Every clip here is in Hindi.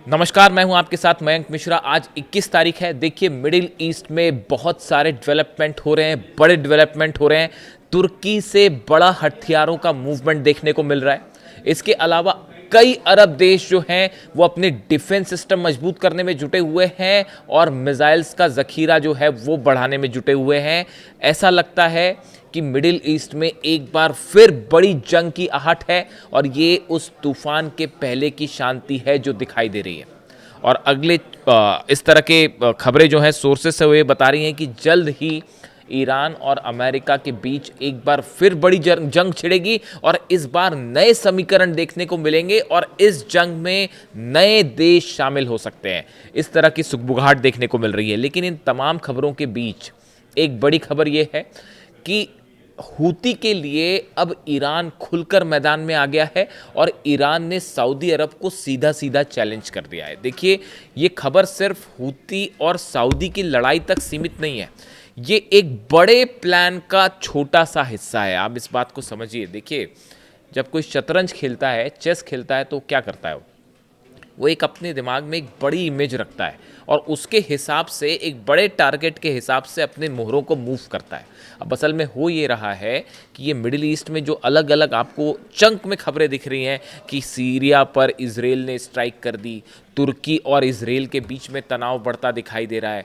नमस्कार, मैं हूं आपके साथ मयंक मिश्रा। आज 21 तारीख है। देखिए, मिडिल ईस्ट में बहुत सारे डेवलपमेंट हो रहे हैं, बड़े डेवलपमेंट हो रहे हैं। तुर्की से बड़ा हथियारों का मूवमेंट देखने को मिल रहा है। इसके अलावा कई अरब देश जो हैं वो अपने डिफेंस सिस्टम मजबूत करने में जुटे हुए हैं और मिसाइल्स का जखीरा जो है वो बढ़ाने में जुटे हुए हैं। ऐसा लगता है कि मिडिल ईस्ट में एक बार फिर बड़ी जंग की आहट है और ये उस तूफान के पहले की शांति है जो दिखाई दे रही है। और अगले इस तरह के खबरें जो हैं सोर्सेस से वो बता रही हैं कि जल्द ही ईरान और अमेरिका के बीच एक बार फिर बड़ी जंग छिड़ेगी और इस बार नए समीकरण देखने को मिलेंगे और इस जंग में नए देश शामिल हो सकते हैं। इस तरह की सुगबुगाहट देखने को मिल रही है। लेकिन इन तमाम खबरों के बीच एक बड़ी खबर यह है कि हूती के लिए अब ईरान खुलकर मैदान में आ गया है और ईरान ने सऊदी अरब को सीधा सीधा चैलेंज कर दिया है। देखिए, ये खबर सिर्फ हूती और सऊदी की लड़ाई तक सीमित नहीं है, ये एक बड़े प्लान का छोटा सा हिस्सा है। आप इस बात को समझिए। देखिए, जब कोई शतरंज खेलता है, चेस खेलता है, तो क्या करता है वो एक अपने दिमाग में एक बड़ी इमेज रखता है और उसके हिसाब से एक बड़े टारगेट के हिसाब से अपने मोहरों को मूव करता है। अब असल में हो ये रहा है कि ये मिडिल ईस्ट में जो अलग अलग आपको चंक में खबरें दिख रही हैं कि सीरिया पर इजराइल ने स्ट्राइक कर दी, तुर्की और इजराइल के बीच में तनाव बढ़ता दिखाई दे रहा है,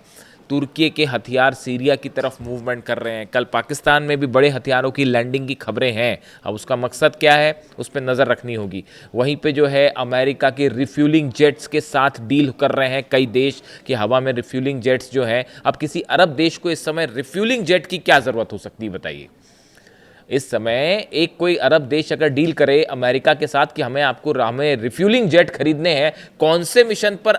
तुर्की के हथियार सीरिया की तरफ मूवमेंट कर रहे हैं, कल पाकिस्तान में भी बड़े हथियारों की लैंडिंग की खबरें हैं। अब उसका मकसद क्या है, उस पर नज़र रखनी होगी। वहीं पे जो है अमेरिका के रिफ्यूलिंग जेट्स के साथ डील कर रहे हैं कई देश कि हवा में रिफ्यूलिंग जेट्स जो है। अब किसी अरब देश को इस समय रिफ्यूलिंग जेट की क्या ज़रूरत हो सकती है बताइए। इस समय एक कोई अरब देश अगर डील करे अमेरिका के साथ कि हमें रिफ्यूलिंग जेट खरीदने हैं, कौन से मिशन पर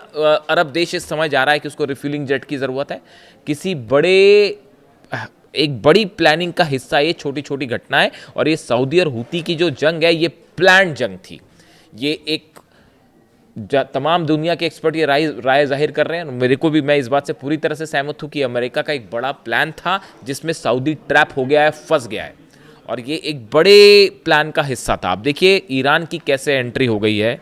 अरब देश इस समय जा रहा है कि उसको रिफ्यूलिंग जेट की ज़रूरत है? किसी एक बड़ी प्लानिंग का हिस्सा ये छोटी छोटी घटनाएं। और ये सऊदी और हूती की जो जंग है ये प्लान जंग थी। ये एक तमाम दुनिया के एक्सपर्ट ये राय जाहिर कर रहे हैं। मेरे को भी, मैं इस बात से पूरी तरह से सहमत हूं कि अमेरिका का एक बड़ा प्लान था जिसमें सऊदी ट्रैप हो गया है, फंस गया है और ये एक बड़े प्लान का हिस्सा था। आप देखिए ईरान की कैसे एंट्री हो गई है।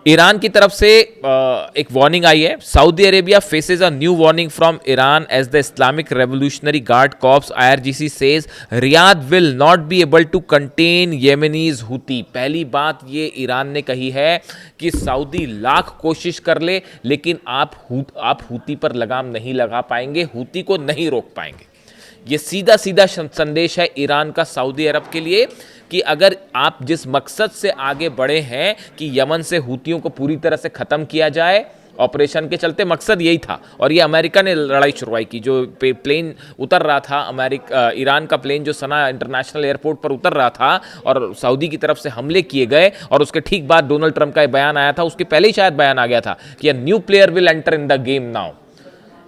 ईरान की तरफ से एक वार्निंग आई है। Saudi Arabia faces a new warning from Iran as the Islamic Revolutionary Guard Corps IRGC says Riyadh will not be able to contain Yemenis Houthi. पहली बात ये ईरान ने कही है कि सऊदी लाख कोशिश कर ले लेकिन आप हूती पर लगाम नहीं लगा पाएंगे, हूती को नहीं रोक पाएंगे। ये सीधा सीधा संदेश है ईरान का सऊदी अरब के लिए कि अगर आप जिस मकसद से आगे बढ़े हैं कि यमन से हूतियों को पूरी तरह से ख़त्म किया जाए, ऑपरेशन के चलते मकसद यही था और ये अमेरिका ने लड़ाई शुरुआई की। जो प्लेन उतर रहा था ईरान का प्लेन जो सना इंटरनेशनल एयरपोर्ट पर उतर रहा था और सऊदी की तरफ से हमले किए गए और उसके ठीक बाद डोनाल्ड ट्रंप का बयान आया था। उसके पहले ही शायद बयान आ गया था कि a new player will enter in the game now.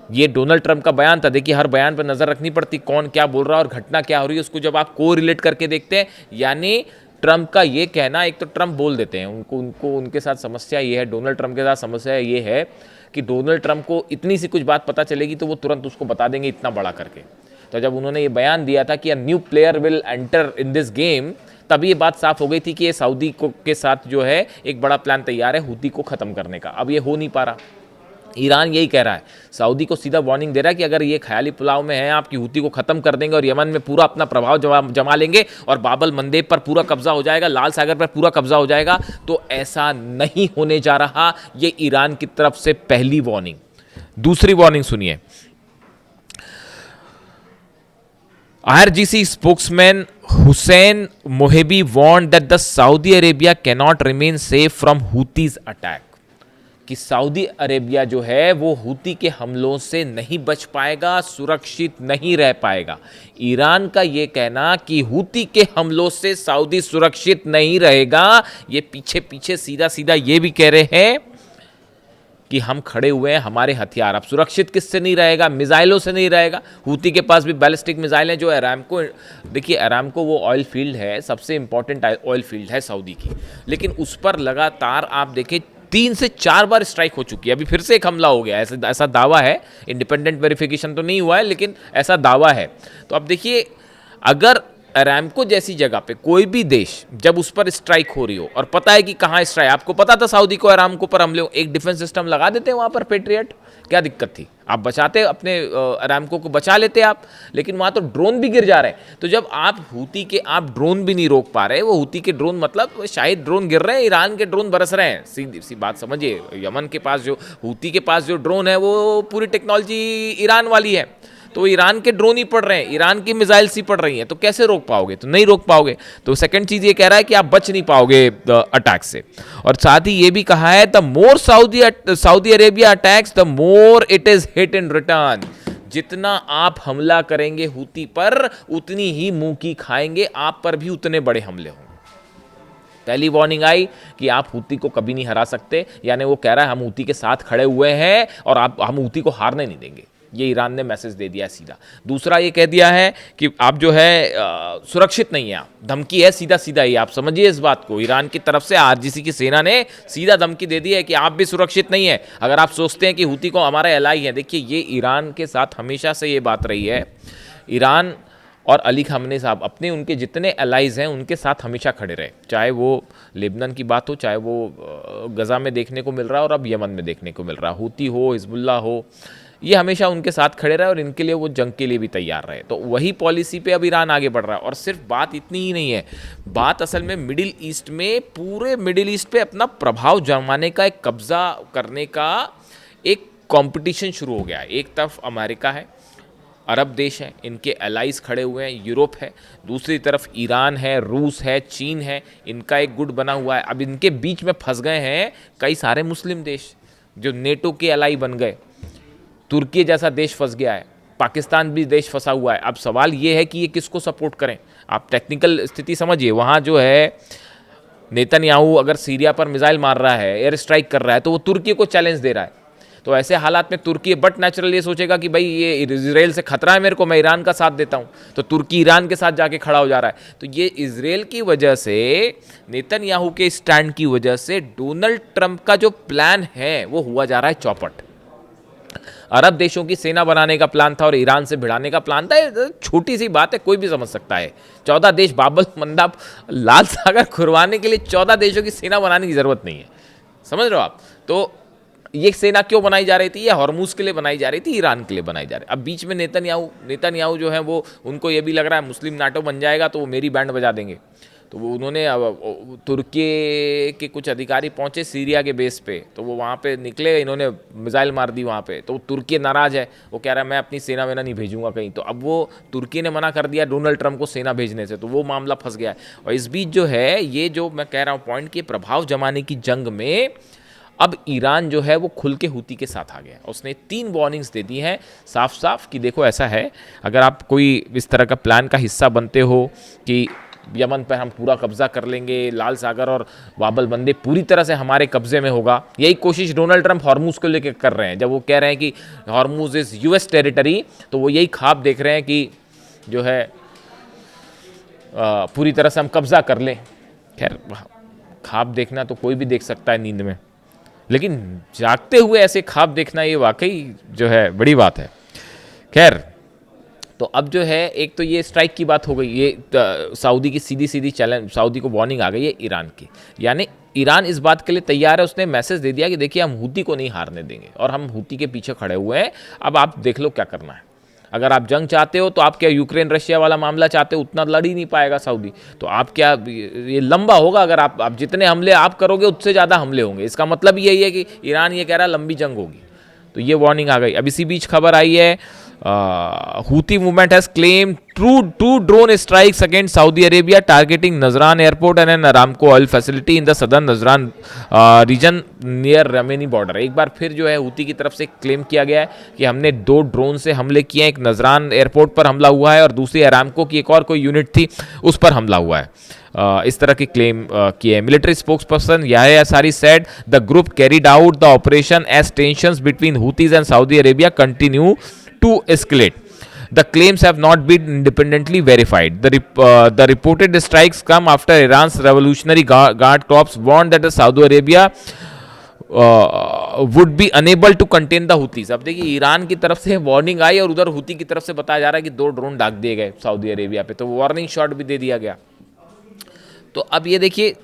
ये डोनाल्ड ट्रंप का बयान था। देखिए, हर बयान पर नजर रखनी पड़ती, कौन क्या बोल रहा है और घटना क्या हो रही है उसको जब आप को रिलेट करके देखते हैं। यानी ट्रंप का ये कहना, एक तो ट्रंप बोल देते हैं, उनको उनके साथ समस्या ये है, डोनाल्ड ट्रंप के साथ समस्या ये है कि डोनाल्ड ट्रंप को इतनी सी कुछ बात पता चलेगी तो वो तुरंत उसको बता देंगे इतना बड़ा करके। तो जब उन्होंने ये बयान दिया था कि a new player will enter in this game, तब ये बात साफ हो गई थी कि ये सऊदी के साथ जो है एक बड़ा प्लान तैयार है हूती को ख़त्म करने का। अब ये हो नहीं पा रहा। ईरान यही कह रहा है, सऊदी को सीधा वार्निंग दे रहा है कि अगर ये ख्याली पुलाव में है आपकी हूती को ख़त्म कर देंगे और यमन में पूरा अपना प्रभाव जमा लेंगे और बाबल मंदेब पर पूरा कब्जा हो जाएगा, लाल सागर पर पूरा कब्जा हो जाएगा, तो ऐसा नहीं होने जा रहा। ये ईरान की तरफ से पहली वार्निंग। दूसरी वार्निंग सुनिए। IRGC spokesman Hussein Mohebi warned that the Saudi Arabia cannot remain safe from Houthis attack. कि सऊदी अरेबिया जो है वो हूती के हमलों से नहीं बच पाएगा, सुरक्षित नहीं रह पाएगा। ईरान का ये कहना कि हूती के हमलों से सऊदी सुरक्षित नहीं रहेगा, ये पीछे पीछे सीधा सीधा ये भी कह रहे हैं कि हम खड़े हुए हैं, हमारे हथियार। अब सुरक्षित किससे नहीं रहेगा? मिसाइलों से नहीं रहेगा। हूती के पास भी बैलिस्टिक मिसाइल हैं जो अरामको, देखिए अरामको वो ऑयल फील्ड है, सबसे इंपॉर्टेंट ऑयल फील्ड है सऊदी की, लेकिन उस पर लगातार आप देखें 3 से 4 बार स्ट्राइक हो चुकी है। अभी फिर से एक हमला हो गया, ऐसा दावा है, इंडिपेंडेंट वेरिफिकेशन तो नहीं हुआ है लेकिन ऐसा दावा है। तो अब देखिए, अगर अरामको जैसी जगह पे कोई भी देश जब उस पर स्ट्राइक हो रही हो और पता है कि कहाँ स्ट्राइक, आपको पता था सऊदी को अरामको पर हमले हो, एक डिफेंस सिस्टम लगा देते हैं वहाँ पर पेट्रियट, क्या दिक्कत थी? आप बचाते अपने अरामको को बचा लेते आप, लेकिन वहाँ तो ड्रोन भी गिर जा रहे हैं। तो जब आप हूती के आप ड्रोन भी नहीं रोक पा रहे, वो हूती के ड्रोन मतलब शायद ड्रोन गिर रहे हैं, ईरान के ड्रोन बरस रहे हैं, सीधी सी बात समझिए। यमन के पास जो हूती के पास जो ड्रोन है वो पूरी टेक्नोलॉजी ईरान वाली है, तो ईरान के ड्रोन ही पड़ रहे हैं, ईरान की मिसाइल्स ही पड़ रही हैं, तो कैसे रोक पाओगे? तो नहीं रोक पाओगे। तो सेकंड चीज ये कह रहा है कि आप बच नहीं पाओगे अटैक से। और साथ ही ये भी कहा है the more Saudi Arabia attacks the more it is hit in return. जितना आप हमला करेंगे हूती पर उतनी ही मुंह की खाएंगे, आप पर भी उतने बड़े हमले होंगे। पहली वार्निंग आई कि आप हूती को कभी नहीं हरा सकते, यानी वो कह रहा है हम हूती के साथ खड़े हुए हैं और हम हूती को हारने नहीं देंगे। ये ईरान ने मैसेज दे दिया है सीधा। दूसरा ये कह दिया है कि आप जो है सुरक्षित नहीं है, आप धमकी है सीधा सीधा ही, आप समझिए इस बात को। ईरान की तरफ से आरजीसी की सेना ने सीधा धमकी दे दी है कि आप भी सुरक्षित नहीं है अगर आप सोचते हैं कि हूती को हमारा एलाई है। देखिए ये ईरान के साथ हमेशा से ये बात रही है, ईरान और अली खामनेई साहब अपने उनके जितने एलाइज हैं उनके साथ हमेशा खड़े रहे, चाहे वो लेबनान की बात हो, चाहे वो गजा में देखने को मिल रहा है और अब यमन में देखने को मिल रहा है, हूती हो हिजबुल्लाह हो, ये हमेशा उनके साथ खड़े रहे और इनके लिए वो जंग के लिए भी तैयार रहे। तो वही पॉलिसी पे अब ईरान आगे बढ़ रहा है। और सिर्फ बात इतनी ही नहीं है, बात असल में मिडिल ईस्ट में, पूरे मिडिल ईस्ट पे अपना प्रभाव जमाने का, एक कब्जा करने का एक कंपटीशन शुरू हो गया है। एक तरफ अमेरिका है, अरब देश हैं, इनके एलाइज खड़े हुए हैं, यूरोप है, दूसरी तरफ ईरान है, रूस है, चीन है, इनका एक गुट बना हुआ है। अब इनके बीच में फंस गए हैं कई सारे मुस्लिम देश जो नेटो के एलाई बन गए, तुर्की जैसा देश फंस गया है, पाकिस्तान भी देश फंसा हुआ है। अब सवाल ये है कि ये किसको सपोर्ट करें। आप टेक्निकल स्थिति समझिए, वहाँ जो है नेतन्याहू अगर सीरिया पर मिसाइल मार रहा है, एयर स्ट्राइक कर रहा है, तो वो तुर्की को चैलेंज दे रहा है। तो ऐसे हालात में तुर्की बट नेचुरल ये सोचेगा कि भाई ये इजराइल से खतरा है मेरे को, मैं ईरान का साथ देता हूँ, तो तुर्की ईरान के साथ जाके खड़ा हो जा रहा है। तो ये इजराइल की वजह से, नेतन्याहू के स्टैंड की वजह से डोनाल्ड ट्रंप का जो प्लान है वो हुआ जा रहा है चौपट। अरब देशों की सेना बनाने का प्लान था और ईरान से भिड़ाने का प्लान था। छोटी सी बात है, कोई भी समझ सकता है। 14 देश, बाबल मंदाब, लाल सागर खुरवाने के लिए 14 देशों की सेना बनाने की जरूरत नहीं है, समझ रहे हो आप? तो ये सेना क्यों बनाई जा रही थी? ये हॉर्मुज के लिए बनाई जा रही थी, ईरान के लिए बनाई जा रही। अब बीच में नेतन्याहू जो है वो, उनको ये भी लग रहा है मुस्लिम नाटो बन जाएगा तो वो मेरी बैंड बजा देंगे। तो वो उन्होंने तुर्की के कुछ अधिकारी पहुंचे सीरिया के बेस पे, तो वो वहाँ पे निकले, इन्होंने मिसाइल मार दी वहाँ पे। तो तुर्की नाराज़ है, वो कह रहा है मैं अपनी सेना वेना नहीं भेजूंगा कहीं। तो अब वो तुर्की ने मना कर दिया डोनाल्ड ट्रंप को सेना भेजने से, तो वो मामला फंस गया है। और इस बीच जो है, ये जो मैं कह रहा हूँ पॉइंट, के प्रभाव जमाने की जंग में अब ईरान जो है वो खुल के हूती के साथ आ गया। उसने 3 वार्निंग्स दे दी हैं साफ साफ कि देखो ऐसा है, अगर आप कोई इस तरह का प्लान का हिस्सा बनते हो कि यमन पर हम पूरा कब्जा कर लेंगे, लाल सागर और बाबल मंदे पूरी तरह से हमारे कब्जे में होगा, यही कोशिश डोनाल्ड ट्रंप हॉर्मुज को लेकर कर रहे हैं। जब वो कह रहे हैं कि हॉर्मुज इज यूएस टेरिटरी, तो वो यही ख्वाब देख रहे हैं कि जो है पूरी तरह से हम कब्जा कर लें। खैर, ख्वाब देखना तो कोई भी देख सकता है नींद में, लेकिन जागते हुए ऐसे ख्वाब देखना ये वाकई जो है बड़ी बात है। खैर, तो अब जो है एक तो ये स्ट्राइक की बात हो गई, ये सऊदी की सीधी चैलेंज, सऊदी को वार्निंग आ गई है ईरान की। यानी ईरान इस बात के लिए तैयार है, उसने मैसेज दे दिया कि देखिए हम हूती को नहीं हारने देंगे और हम हूती के पीछे खड़े हुए हैं, अब आप देख लो क्या करना है। अगर आप जंग चाहते हो तो आप क्या यूक्रेन रशिया वाला मामला चाहते हो, उतना लड़ ही नहीं पाएगा सऊदी, तो आप क्या, ये लंबा होगा। अगर आप जितने हमले आप करोगे उससे ज़्यादा हमले होंगे। इसका मतलब यही है कि ईरान ये कह रहा है लंबी जंग होगी। तो ये वार्निंग आ गई। अब इसी बीच खबर आई है, Houthi movement has claimed two drone strikes against Saudi Arabia targeting Nazran airport and an Aramco oil facility in the southern Nazran region near Yemeni border। एक बार फिर जो है हूती की तरफ से क्लेम किया गया है कि हमने 2 ड्रोन से हमले किए हैं, एक नजरान एयरपोर्ट पर हमला हुआ है और दूसरी अरामको की एक और कोई यूनिट थी उस पर हमला हुआ है। इस तरह की क्लेम किए। Military spokesperson Yahya Ansari said the group carried out the operation as tensions between Houthis and Saudi Arabia continue to escalate. The claims have not been independently verified. The reported strikes come after Iran's Revolutionary Guard Corps warned that Saudi Arabia would be unable to contain the Houthis. अब देखिए ईरान की तरफ से वार्निंग आई और उधर हुती की तरफ से बताया जा रहा है कि 2 ड्रोन दाग दिए गए सऊदी अरेबिया पे, तो वार्निंग शॉट भी दे दिया गया। तो अब ये देखिए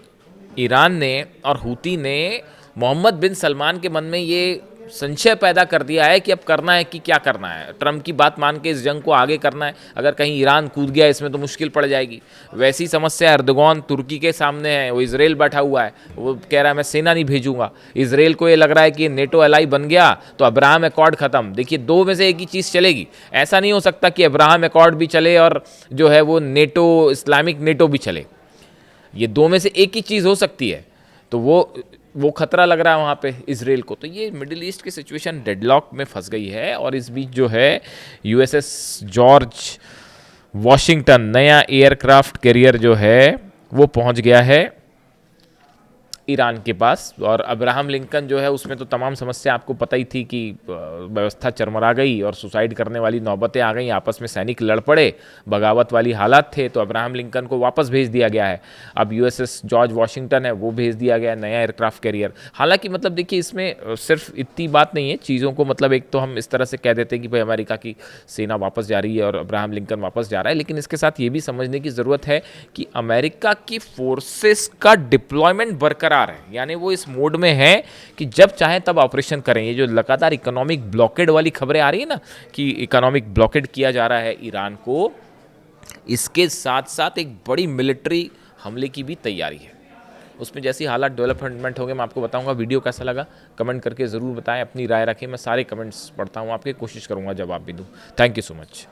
ईरान ने और हुती ने मोहम्मद बिन सलमान के मन में ये संशय पैदा कर दिया है कि अब करना है कि क्या करना है। ट्रंप की बात मान के इस जंग को आगे करना है, अगर कहीं ईरान कूद गया इसमें तो मुश्किल पड़ जाएगी। वैसी समस्या एर्दोगान तुर्की के सामने है, वो इजराइल बैठा हुआ है, वो कह रहा है मैं सेना नहीं भेजूंगा। इजराइल को ये लग रहा है कि नेटो एलाई बन गया तो अब्राहम एकॉर्ड खत्म। देखिए 2 में से एक ही चीज़ चलेगी, ऐसा नहीं हो सकता कि अब्राहम एकॉर्ड भी चले और जो है वो नेटो इस्लामिक नेटो भी चले। ये 2 में से एक ही चीज़ हो सकती है, तो वो खतरा लग रहा है वहाँ पे इसराइल को। तो ये मिडिल ईस्ट की सिचुएशन डेडलॉक में फंस गई है। और इस बीच जो है यूएसएस जॉर्ज वॉशिंगटन नया एयरक्राफ्ट कैरियर जो है वो पहुँच गया है ईरान के पास। और अब्राहम लिंकन जो है उसमें तो तमाम समस्या आपको पता ही थी कि व्यवस्था चरमरा गई और सुसाइड करने वाली नौबतें आ गई, आपस में सैनिक लड़ पड़े, बगावत वाली हालात थे, तो अब्राहम लिंकन को वापस भेज दिया गया है। अब यूएसएस जॉर्ज वॉशिंगटन है वो भेज दिया गया है, नया एयरक्राफ्ट कैरियर। हालांकि मतलब देखिए इसमें सिर्फ इतनी बात नहीं है चीज़ों को, मतलब एक तो हम इस तरह से कह देते हैं कि भाई अमेरिका की सेना वापस जा रही है और अब्राहम लिंकन वापस जा रहा है, लेकिन इसके साथ ये भी समझने की ज़रूरत है कि अमेरिका की फोर्सेस का डिप्लॉयमेंट बरकरार है, यानी वो इस मोड में है कि जब चाहे तब ऑपरेशन करें। ये जो लगातार इकोनॉमिक ब्लॉकेड वाली खबरें आ रही है ना कि इकोनॉमिक ब्लॉकेड किया जा रहा है ईरान को, इसके साथ साथ एक बड़ी मिलिट्री हमले की भी तैयारी है। उसमें जैसी हालात डेवलपमेंट हो गए मैं आपको बताऊंगा। वीडियो कैसा लगा कमेंट करके ज़रूर बताएं, अपनी राय रखें। मैं सारे कमेंट्स पढ़ता हूं आपके, कोशिश करूंगा जवाब भी दूं। Thank you so much.